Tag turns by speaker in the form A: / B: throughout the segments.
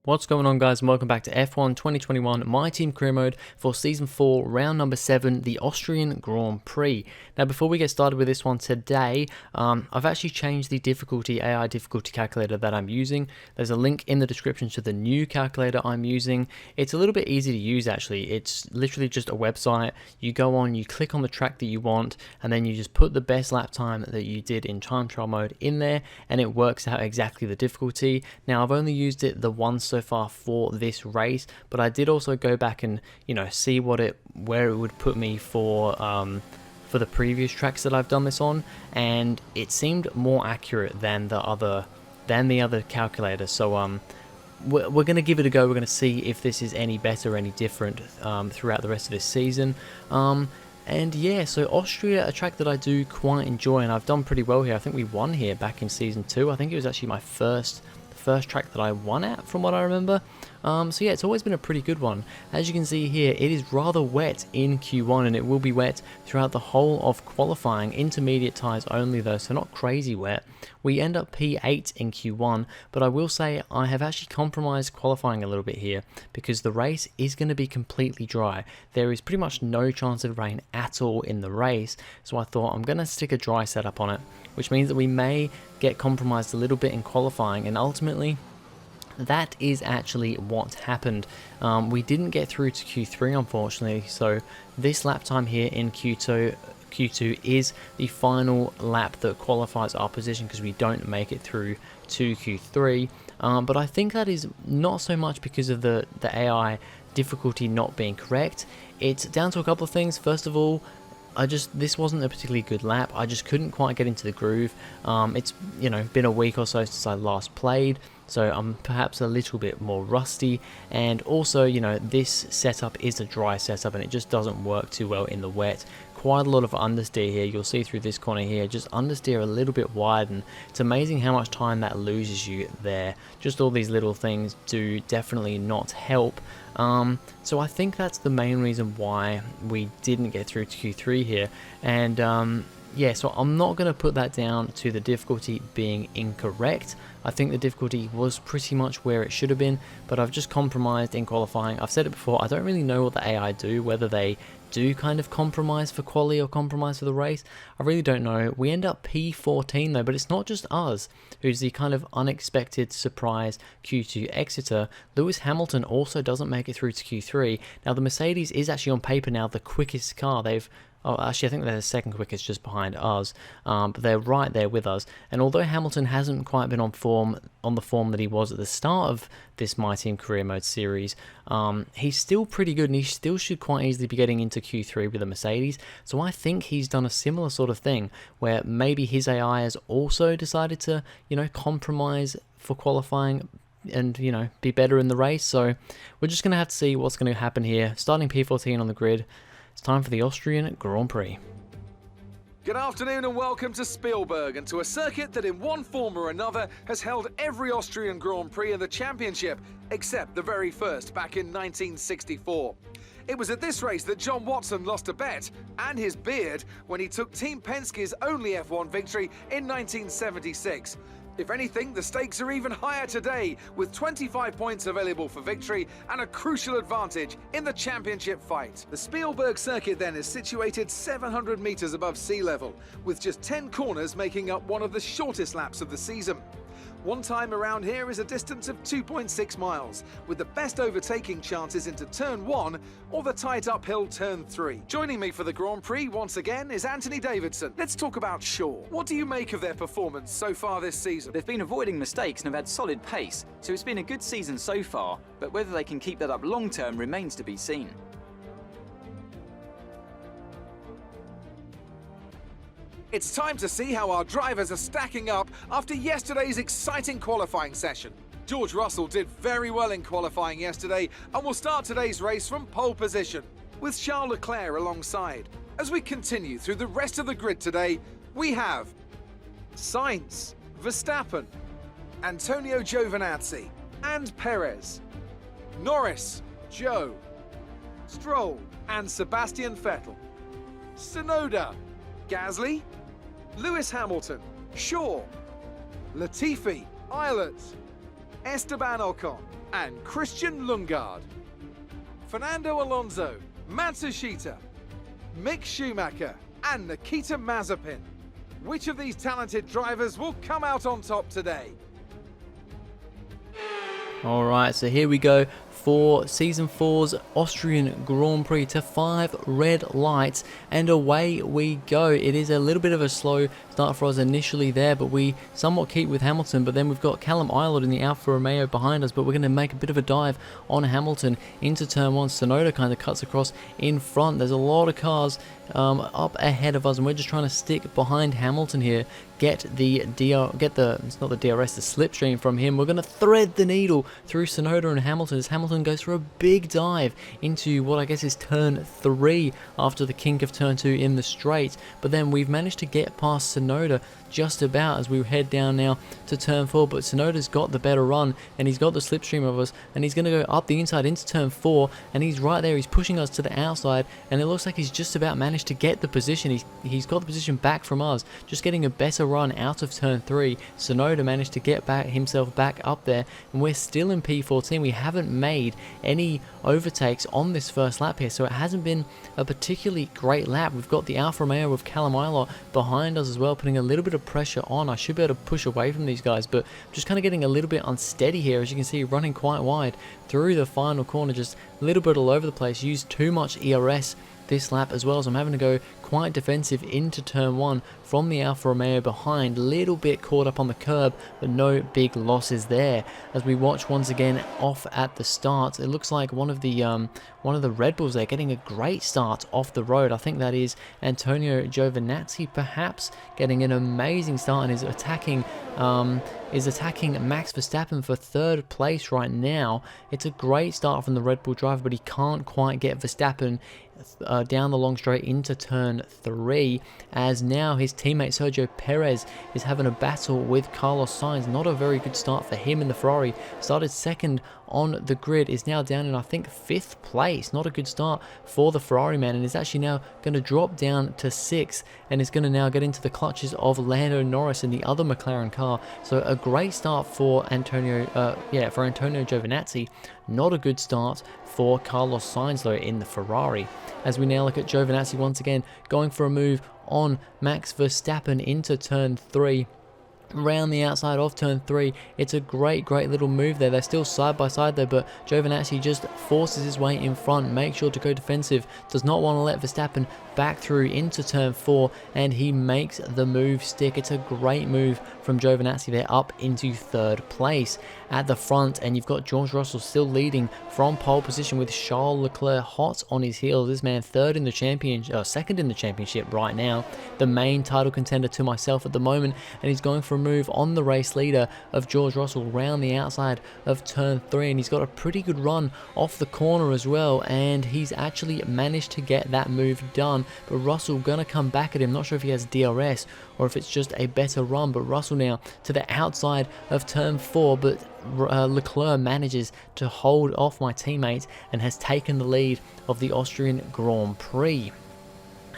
A: What's going on, guys, and welcome back to F1 2021 My Team Career Mode for Season 4, Round number 7, the Austrian Grand Prix. Now, before we get started with this one today, I've actually changed the AI difficulty calculator that I'm using. There's a link in the description to the new calculator I'm using. It's a little bit easy to use, actually. It's literally just a website. You go on, you click on the track that you want, and then you just put the best lap time that you did in time trial mode in there, and it works out exactly the difficulty. Now, I've only used it the once so far for this race, but I did also go back and see where it would put me for the previous tracks that I've done this on, and it seemed more accurate than the other calculator. So we're gonna give it a go. We're gonna see if this is any better, any different throughout the rest of this season. And yeah, so Austria, a track that I do quite enjoy, and I've done pretty well here. I think we won here back in Season 2. I think it was actually my first track that I won at, from what I remember. So yeah, it's always been a pretty good one. As you can see here, it is rather wet in Q1, and it will be wet throughout the whole of qualifying. Intermediate tyres only though, so not crazy wet. We end up P8 in Q1, but I will say I have actually compromised qualifying a little bit here because the race is going to be completely dry. There is pretty much no chance of rain at all in the race, so I thought I'm going to stick a dry setup on it, which means that we may get compromised a little bit in qualifying, and ultimately that is actually what happened. We didn't get through to Q3, unfortunately, so this lap time here in Q2 is the final lap that qualifies our position because we don't make it through to Q3. But I think that is not so much because of the AI difficulty not being correct. It's down to a couple of things. First of all, this wasn't a particularly good lap. I just couldn't quite get into the groove. It's been a week or so since I last played, so I'm perhaps a little bit more rusty, and also this setup is a dry setup and it just doesn't work too well in the wet. Quite a lot of understeer here. You'll see through this corner here, just understeer a little bit wide, and it's amazing how much time that loses you there. Just all these little things do definitely not help. So I think that's the main reason why we didn't get through to Q3 here, and yeah, so I'm not going to put that down to the difficulty being incorrect. I think the difficulty was pretty much where it should have been, but I've just compromised in qualifying. I've said it before, I don't really know what the AI do, whether they do kind of compromise for quali or compromise for the race. I really don't know. We end up P14 though, but it's not just us who's the kind of unexpected surprise Q2 exiter. Lewis Hamilton also doesn't make it through to Q3. Now the Mercedes is actually on paper now the quickest car. Actually, I think they're the second quickest, just behind us, but they're right there with us. And although Hamilton hasn't quite been on the form that he was at the start of this My Team Career Mode series, he's still pretty good, and he still should quite easily be getting into Q3 with a Mercedes. So I think he's done a similar sort of thing, where maybe his AI has also decided to, compromise for qualifying and be better in the race. So we're just going to have to see what's going to happen here. Starting P14 on the grid. It's time for the Austrian Grand Prix.
B: Good afternoon and welcome to Spielberg, and to a circuit that in one form or another has held every Austrian Grand Prix in the championship, except the very first back in 1964. It was at this race that John Watson lost a bet and his beard when he took Team Penske's only F1 victory in 1976. If anything, the stakes are even higher today, with 25 points available for victory and a crucial advantage in the championship fight. The Spielberg circuit then is situated 700 meters above sea level, with just 10 corners making up one of the shortest laps of the season. One time around here is a distance of 2.6 miles, with the best overtaking chances into Turn 1 or the tight uphill Turn 3. Joining me for the Grand Prix once again is Anthony Davidson. Let's talk about Shaw. What do you make of their performance so far this season?
C: They've been avoiding mistakes and have had solid pace, so it's been a good season so far, but whether they can keep that up long term remains to be seen.
B: It's time to see how our drivers are stacking up after yesterday's exciting qualifying session. George Russell did very well in qualifying yesterday and will start today's race from pole position, with Charles Leclerc alongside. As we continue through the rest of the grid today, we have Sainz, Verstappen, Antonio Giovinazzi, and Perez, Norris, Zhou, Stroll, and Sebastian Vettel, Tsunoda, Gasly, Lewis Hamilton, Shaw, Latifi, Eilert, Esteban Ocon, and Christian Lundgaard. Fernando Alonso, Matsushita, Mick Schumacher and Nikita Mazepin. Which of these talented drivers will come out on top today?
A: Alright, so here we go for Season 4's Austrian Grand Prix to 5 red lights, and away we go. It is a little bit of a slow start for us initially there, but we somewhat keep with Hamilton, but then we've got Callum Ilott in the Alfa Romeo behind us, but we're going to make a bit of a dive on Hamilton into turn 1. Tsunoda kind of cuts across in front. There's a lot of cars up ahead of us, and we're just trying to stick behind Hamilton here, get the slipstream from him. We're going to thread the needle through Tsunoda and Hamilton as Hamilton goes for a big dive into what I guess is turn 3 after the kink of turn 2 in the straight, but then we've managed to get past Tsunoda just about as we head down now to turn 4, but Tsunoda's got the better run and he's got the slipstream of us, and he's going to go up the inside into turn 4, and he's right there. He's pushing us to the outside, and it looks like he's just about managed to get the position. He's got the position back from us, just getting a better run out of turn 3. Tsunoda managed to get himself back up there, and we're still in P14. We haven't made any overtakes on this first lap here, so it hasn't been a particularly great lap. We've got the Alfa Romeo with Callum Ilott behind us as well, putting a little bit of pressure on. I should be able to push away from these guys, but just kind of getting a little bit unsteady here, as you can see, running quite wide through the final corner, just a little bit all over the place. Used too much ERS this lap as well, so I'm having to go quite defensive into turn 1 from the Alfa Romeo behind. Little bit caught up on the curb, but no big losses there. As we watch once again off at the start, it looks like one of the Red Bulls there getting a great start off the road. I think that is Antonio Giovinazzi, perhaps getting an amazing start, and is attacking Max Verstappen for 3rd place right now. It's a great start from the Red Bull driver, but he can't quite get Verstappen down the long straight into turn 3, as now his teammate Sergio Perez is having a battle with Carlos Sainz. Not a very good start for him in the Ferrari. Started 2nd on the grid, is now down in I think 5th place. Not a good start for the Ferrari man, and is actually now going to drop down to 6th, and is going to now get into the clutches of Lando Norris in the other McLaren car. So a great start for Antonio Giovinazzi. Not a good start for Carlos Sainz though in the Ferrari. As we now look at Giovinazzi once again going for a move on Max Verstappen into turn 3. Around the outside of turn 3, it's a great little move there. They're still side by side there, but Giovinazzi just forces his way in front, makes sure to go defensive, does not want to let Verstappen back through into turn 4, and he makes the move stick. It's a great move from Giovinazzi there, up into 3rd place at the front, and you've got George Russell still leading from pole position with Charles Leclerc hot on his heels. This man 2nd in the second in the championship right now, the main title contender to myself at the moment, and he's going for a move on the race leader of George Russell round the outside of turn 3, and he's got a pretty good run off the corner as well, and he's actually managed to get that move done. But Russell gonna come back at him. Not sure if he has DRS or if it's just a better run, but Russell now to the outside of turn 4, but Leclerc manages to hold off my teammate and has taken the lead of the Austrian Grand Prix.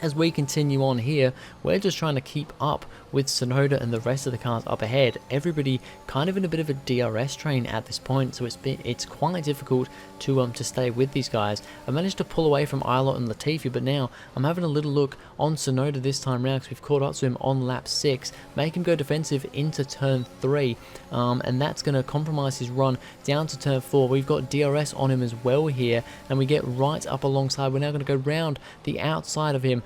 A: As we continue on here, we're just trying to keep up with Tsunoda and the rest of the cars up ahead. Everybody kind of in a bit of a DRS train at this point, so it's quite difficult to stay with these guys. I managed to pull away from Ilott and Latifi, but now I'm having a little look on Tsunoda this time round because we've caught up to him on lap 6, make him go defensive into turn 3, and that's going to compromise his run down to turn 4. We've got DRS on him as well here, and we get right up alongside. We're now going to go round the outside of him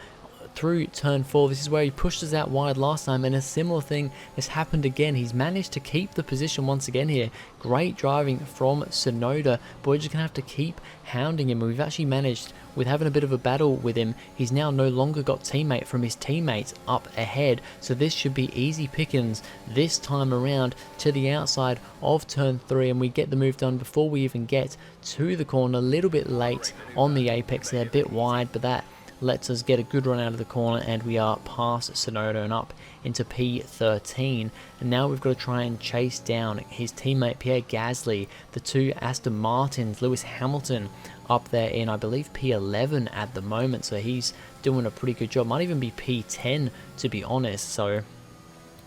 A: through turn 4. This is where he pushed us out wide last time, and a similar thing has happened again. He's managed to keep the position once again here. Great driving from Tsunoda, but we're just going to have to keep hounding him. We've actually managed, with having a bit of a battle with him, he's now no longer got teammate from his teammates up ahead, so this should be easy pickings this time around to the outside of turn 3, and we get the move done before we even get to the corner. A little bit late on the apex there, a bit wide, but that lets us get a good run out of the corner, and we are past Tsunoda and up into P13. And now we've got to try and chase down his teammate Pierre Gasly, the 2 Aston Martins, Lewis Hamilton up there in, I believe, P11 at the moment, so he's doing a pretty good job. Might even be P10 to be honest, so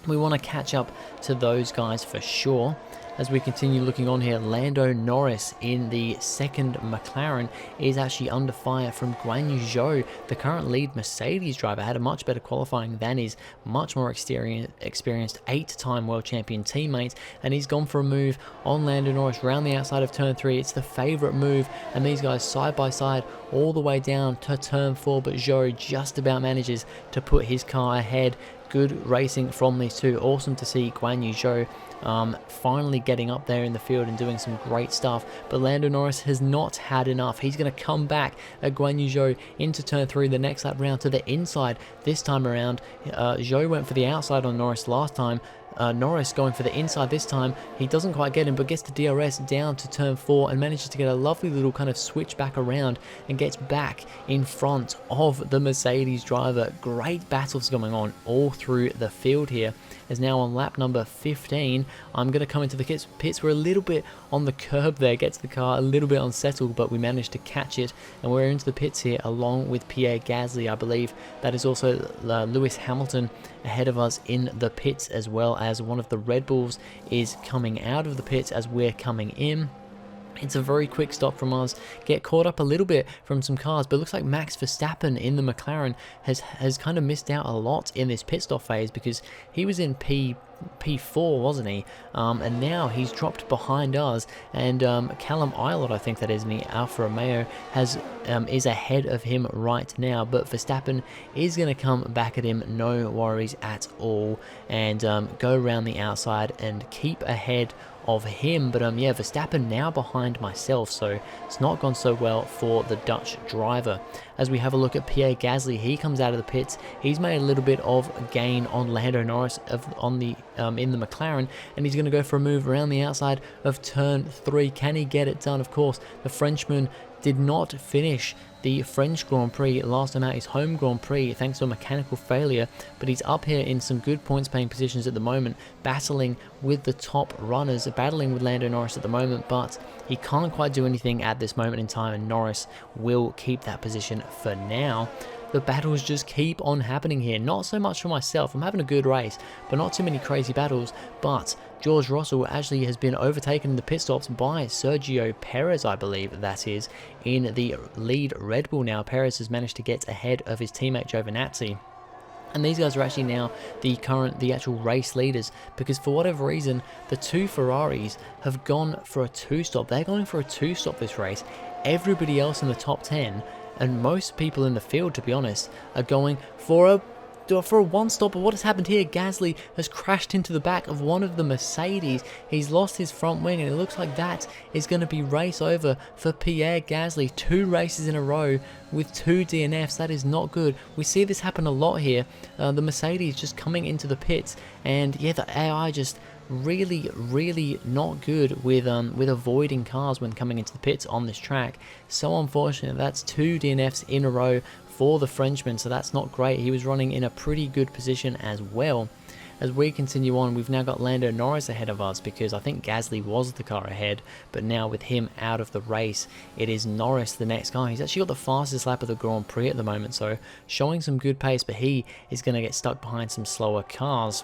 A: we want to catch up to those guys for sure. As we continue looking on here, Lando Norris in the second McLaren is actually under fire from Guan Yu Zhou. The current lead Mercedes driver had a much better qualifying than his much more experienced 8-time world champion teammate, and he's gone for a move on Lando Norris round the outside of turn 3. It's the favourite move, and these guys side by side all the way down to turn 4, but Zhou just about manages to put his car ahead. Good racing from these two. Awesome to see Guan Yu Zhou finally getting up there in the field and doing some great stuff. But Lando Norris has not had enough. He's going to come back at Guan Yu Zhou into turn 3 the next lap round to the inside this time around. Zhou went for the outside on Norris last time. Norris going for the inside this time. He doesn't quite get him, but gets the DRS down to turn 4 and manages to get a lovely little kind of switch back around and gets back in front of the Mercedes driver. Great battles going on all through the field here. Is now on lap number 15. I'm going to come into the pits. We're a little bit on the curb there, gets the car a little bit unsettled, but we managed to catch it, and we're into the pits here along with Pierre Gasly. I believe that is also Lewis Hamilton ahead of us in the pits, as well as one of the Red Bulls is coming out of the pits as we're coming in. It's a very quick stop from us. Get caught up a little bit from some cars, but it looks like Max Verstappen in the McLaren has kind of missed out a lot in this pit stop phase, because he was in P4, wasn't he? And now he's dropped behind us, and Callum Ilott, I think that is, in the Alfa Romeo, is ahead of him right now. But Verstappen is going to come back at him, no worries at all, and go around the outside and keep ahead of him. But yeah, Verstappen now behind myself, so it's not gone so well for the Dutch driver. As we have a look at Pierre Gasly, he comes out of the pits. He's made a little bit of gain on Lando Norris in the McLaren, and he's going to go for a move around the outside of turn 3. Can he get it done? Of course, the Frenchman did not finish the French Grand Prix last time out, his home Grand Prix, thanks to a mechanical failure, but he's up here in some good points paying positions at the moment, battling with the top runners, battling with Lando Norris at the moment, but he can't quite do anything at this moment in time, and Norris will keep that position for now. The battles just keep on happening here. Not so much for myself. I'm having a good race, but not too many crazy battles. But George Russell actually has been overtaken in the pit stops by Sergio Perez, I believe that is, in the lead Red Bull now. Perez has managed to get ahead of his teammate Giovinazzi. And these guys are actually now the actual race leaders, because for whatever reason, the two Ferraris have gone for a 2-stop. They're going for a 2-stop this race. Everybody else in the top 10, and most people in the field, to be honest, are going for a 1-stop. But what has happened here? Gasly has crashed into the back of one of the Mercedes. He's lost his front wing, and it looks like that is going to be race over for Pierre Gasly. 2 races in a row with 2 DNFs. That is not good. We see this happen a lot here. The Mercedes just coming into the pits, and yeah, the AI just really not good with avoiding cars when coming into the pits on this track. So unfortunate. That's 2 DNFs in a row for the Frenchman, so that's not great. He was running in a pretty good position as well. As we continue on, we've now got Lando Norris ahead of us, because I think Gasly was the car ahead, but now with him out of the race, it is Norris the next guy. He's actually got the fastest lap of the Grand Prix at the moment, so showing some good pace, but he is going to get stuck behind some slower cars.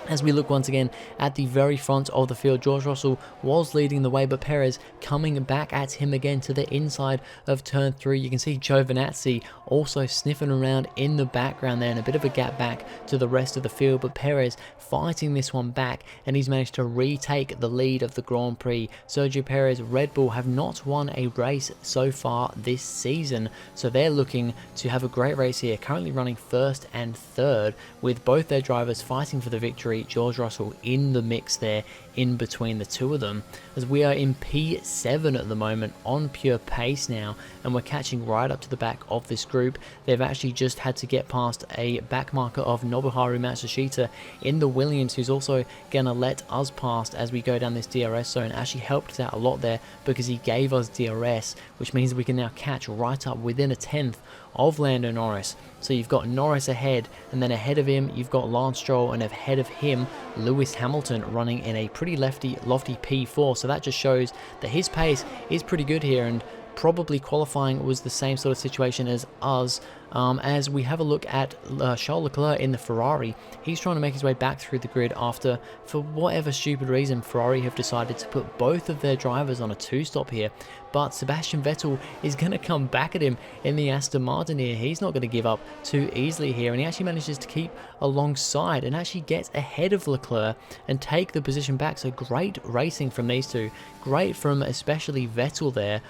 A: As we look once again at the very front of the field, George Russell was leading the way, but Perez coming back at him again to the inside of turn 3. You can see Giovinazzi also sniffing around in the background there, and a bit of a gap back to the rest of the field, but Perez fighting this one back, and he's managed to retake the lead of the Grand Prix. Sergio Perez, Red Bull, have not won a race so far this season, so they're looking to have a great race here, currently running 1st and 3rd, with both their drivers fighting for the victory. George Russell in the mix there in between the two of them, as we are in P7 at the moment on pure pace now, and we're catching right up to the back of this group. They've actually just had to get past a back marker of Nobuharu Matsushita in the Williams, who's also gonna let us past as we go down this DRS zone. Actually helped us out a lot there, because he gave us DRS, which means we can now catch right up within a 10th of Lando Norris. So you've got Norris ahead, and then ahead of him you've got Lance Stroll, and ahead of him Lewis Hamilton running in a pretty lofty P4. So that just shows that his pace is pretty good here, and probably qualifying was the same sort of situation as us as we have a look at Charles Leclerc in the Ferrari. He's trying to make his way back through the grid after, for whatever stupid reason, Ferrari have decided to put both of their drivers on a 2-stop here. But Sebastian Vettel is going to come back at him in the Aston Martin here. He's not going to give up too easily here, and he actually manages to keep alongside and actually gets ahead of Leclerc and take the position back. So great racing from these two. Great from especially Vettel there,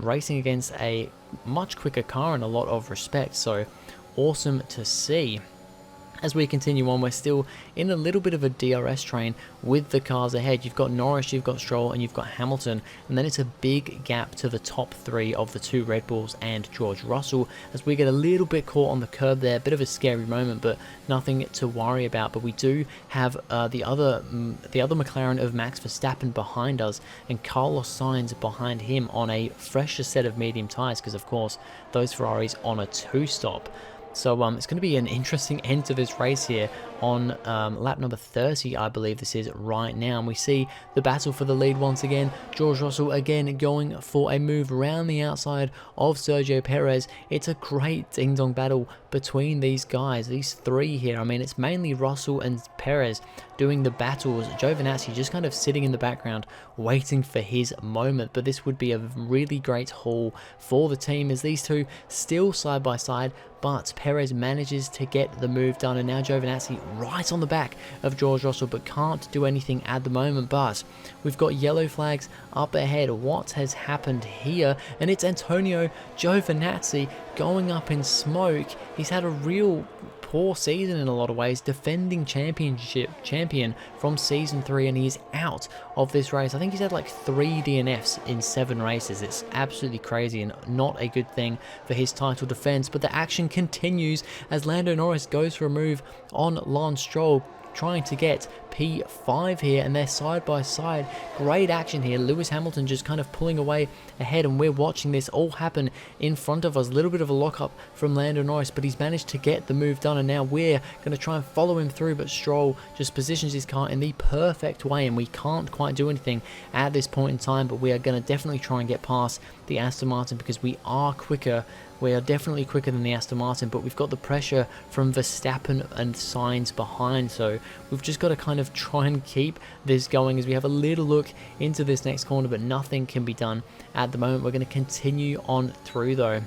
A: racing against a much quicker car in a lot of respects. So awesome to see. As we continue on, we're still in a little bit of a DRS train with the cars ahead. You've got Norris, you've got Stroll, and you've got Hamilton, and then it's a big gap to the top 3 of the 2 Red Bulls and George Russell, as we get a little bit caught on the curb there. Bit of a scary moment, but nothing to worry about. But we do have the other McLaren of Max Verstappen behind us, and Carlos Sainz behind him on a fresher set of medium tyres, because of course those Ferraris on a 2-stop. So it's going to be an interesting end to this race here on lap number 30, I believe this is right now. And we see the battle for the lead once again. George Russell again going for a move around the outside of Sergio Perez. It's a great ding-dong battle between these guys, these 3 here. I mean, it's mainly Russell and Perez doing the battles. Giovinazzi just kind of sitting in the background waiting for his moment. But this would be a really great haul for the team, as these two still side by side, but Perez manages to get the move done, and now Giovinazzi right on the back of George Russell, but can't do anything at the moment. But we've got yellow flags up ahead. What has happened here? And it's Antonio Giovinazzi going up in smoke. He's had a real poor season in a lot of ways, defending champion from season 3, and he's out of this race. I think he's had like 3 DNFs in 7 races. It's absolutely crazy and not a good thing for his title defense. But the action continues as Lando Norris goes for a move on Lance Stroll, trying to get P5 here, and they're side by side. Great action here. Lewis Hamilton just kind of pulling away ahead, and we're watching this all happen in front of us. A little bit of a lockup from Lando Norris, but he's managed to get the move done, and now we're going to try and follow him through, but Stroll just positions his car in the perfect way, and we can't quite do anything at this point in time. But we are going to definitely try and get past the Aston Martin, because we are quicker. We are definitely quicker than the Aston Martin, but we've got the pressure from Verstappen and Sainz behind, so we've just got to kind of try and keep this going as we have a little look into this next corner, but nothing can be done at the moment. We're going to continue on through though.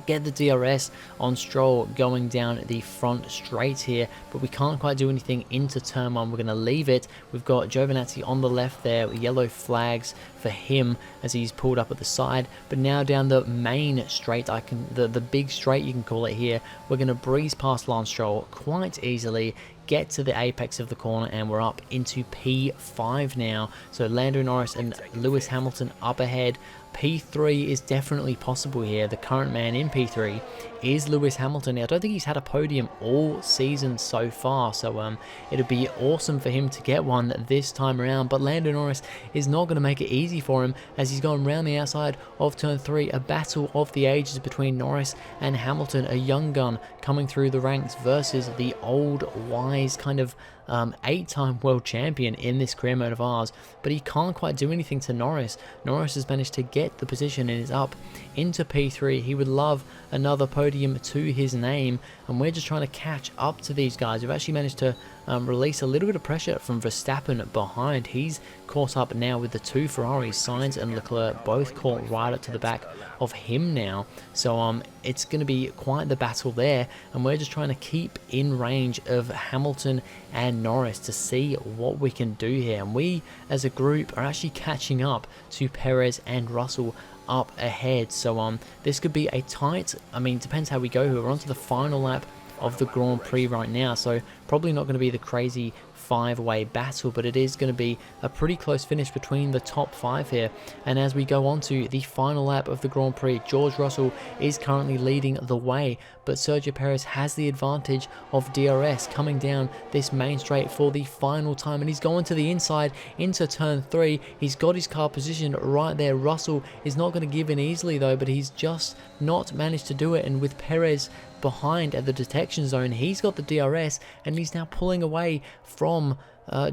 A: Get the DRS on Stroll going down the front straight here, but we can't quite do anything into turn 1. We're going to leave it. We've got Giovinazzi on the left there, yellow flags for him as he's pulled up at the side. But now down the main straight, the big straight you can call it here, we're going to breeze past Lance Stroll quite easily, get to the apex of the corner, and we're up into P5 now. So Lando Norris and Lewis Hamilton up ahead. P3 is definitely possible here. The current man in P3 is Lewis Hamilton. I don't think he's had a podium all season so far, so it'd be awesome for him to get one this time around. But Lando Norris is not going to make it easy for him as he's gone round the outside of turn 3. A battle of the ages between Norris and Hamilton, a young gun coming through the ranks versus the old wise kind of 8-time world champion in this career mode of ours, but he can't quite do anything to Norris. Norris has managed to get the position and is up into P3. He would love another podium to his name, and we're just trying to catch up to these guys. We've actually managed to release a little bit of pressure from Verstappen behind. He's caught up now with the 2 Ferraris, Sainz and Leclerc, both caught right up to the back of him now. So it's going to be quite the battle there, and we're just trying to keep in range of Hamilton and Norris to see what we can do here. And we as a group are actually catching up to Perez and Russell up ahead. So this could be a tight, I mean, depends how we go here. We're on to the final lap of the Grand Prix right now, so probably not going to be the crazy 5-way battle, but it is going to be a pretty close finish between the top 5 here. And as we go on to the final lap of the Grand Prix, George Russell is currently leading the way, but Sergio Perez has the advantage of DRS coming down this main straight for the final time, and he's going to the inside into turn 3. He's got his car positioned right there. Russell is not going to give in easily though, but he's just not managed to do it, and with Perez behind at the detection zone, he's got the DRS and he's now pulling away from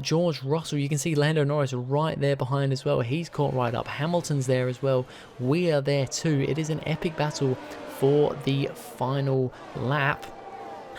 A: George Russell. You can see Lando Norris right there behind as well. He's caught right up. Hamilton's there as well. We are there too. It is an epic battle for the final lap.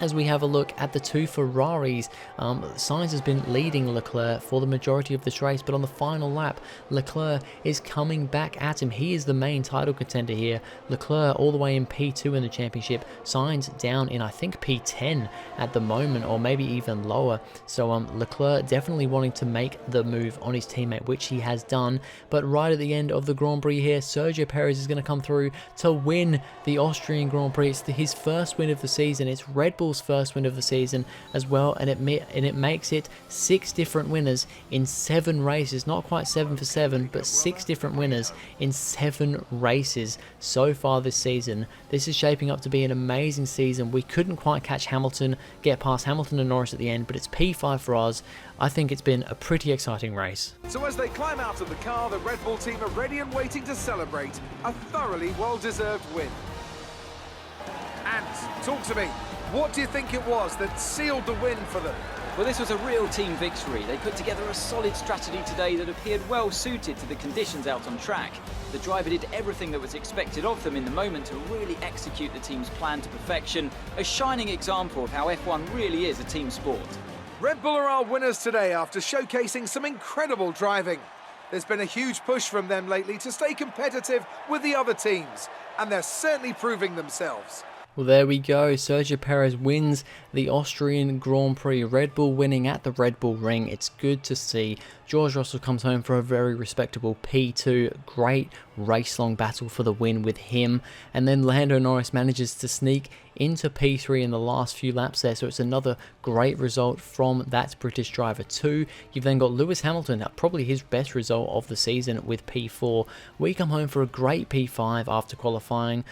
A: As we have a look at the two Ferraris, Sainz has been leading Leclerc for the majority of this race, but on the final lap, Leclerc is coming back at him. He is the main title contender here. Leclerc all the way in P2 in the championship, Sainz down in I think P10 at the moment, or maybe even lower. So Leclerc definitely wanting to make the move on his teammate, which he has done. But right at the end of the Grand Prix here, Sergio Perez is going to come through to win the Austrian Grand Prix. It's his first win of the season. It's Red Bull's first win of the season as well, and it makes it 6 different winners in 7 races. Not quite 7 for 7, but 6 different winners in 7 races so far this season. This is shaping up to be an amazing season. We couldn't quite catch Hamilton, get past Hamilton and Norris at the end, but it's P5 for us. I think it's been a pretty exciting race.
B: So as they climb out of the car, the Red Bull team are ready and waiting to celebrate a thoroughly well-deserved win. And talk to me. What do you think it was that sealed the win for them?
C: Well, this was a real team victory. They put together a solid strategy today that appeared well suited to the conditions out on track. The driver did everything that was expected of them in the moment to really execute the team's plan to perfection. A shining example of how F1 really is a team sport.
B: Red Bull are our winners today after showcasing some incredible driving. There's been a huge push from them lately to stay competitive with the other teams, and they're certainly proving themselves.
A: Well, there we go. Sergio Perez wins the Austrian Grand Prix. Red Bull winning at the Red Bull Ring. It's good to see. George Russell comes home for a very respectable P2. Great race-long battle for the win with him. And then Lando Norris manages to sneak into P3 in the last few laps there. So it's another great result from that British driver too. You've then got Lewis Hamilton, probably his best result of the season with P4. We come home for a great P5 after qualifying.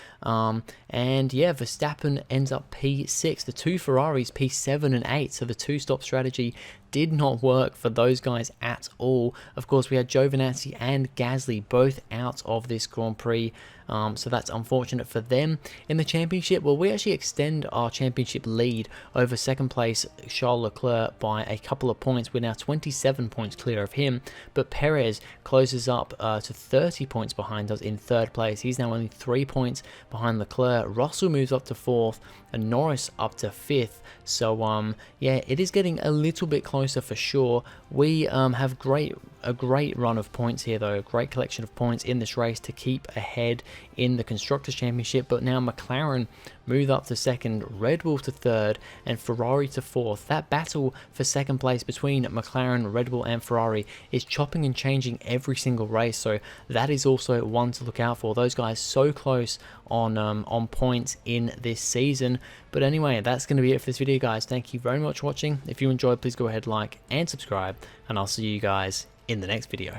A: And yeah, Verstappen ends up P6. The two Ferraris P7 and 8. So the two-stop strategy did not work for those guys at all. Of course, we had Giovinazzi and Gasly both out of this Grand Prix, so that's unfortunate for them. In the championship, well, we actually extend our championship lead over second place Charles Leclerc by a couple of points. We're now 27 points clear of him, but Perez closes up to 30 points behind us in third place. He's now only 3 points behind Leclerc. Russell moves up to 4th and Norris up to 5th. So yeah, it is getting a little bit closer for sure. We have a great run of points here though, a great collection of points in this race to keep ahead in the Constructors' Championship. But now McLaren move up to 2nd, Red Bull to 3rd, and Ferrari to 4th. That battle for 2nd place between McLaren, Red Bull and Ferrari is chopping and changing every single race, so that is also one to look out for. Those guys so close on points in this season. But anyway, that's going to be it for this video, guys. Thank you very much for watching. If you enjoyed, please go ahead, like and subscribe, and I'll see you guys in the next video.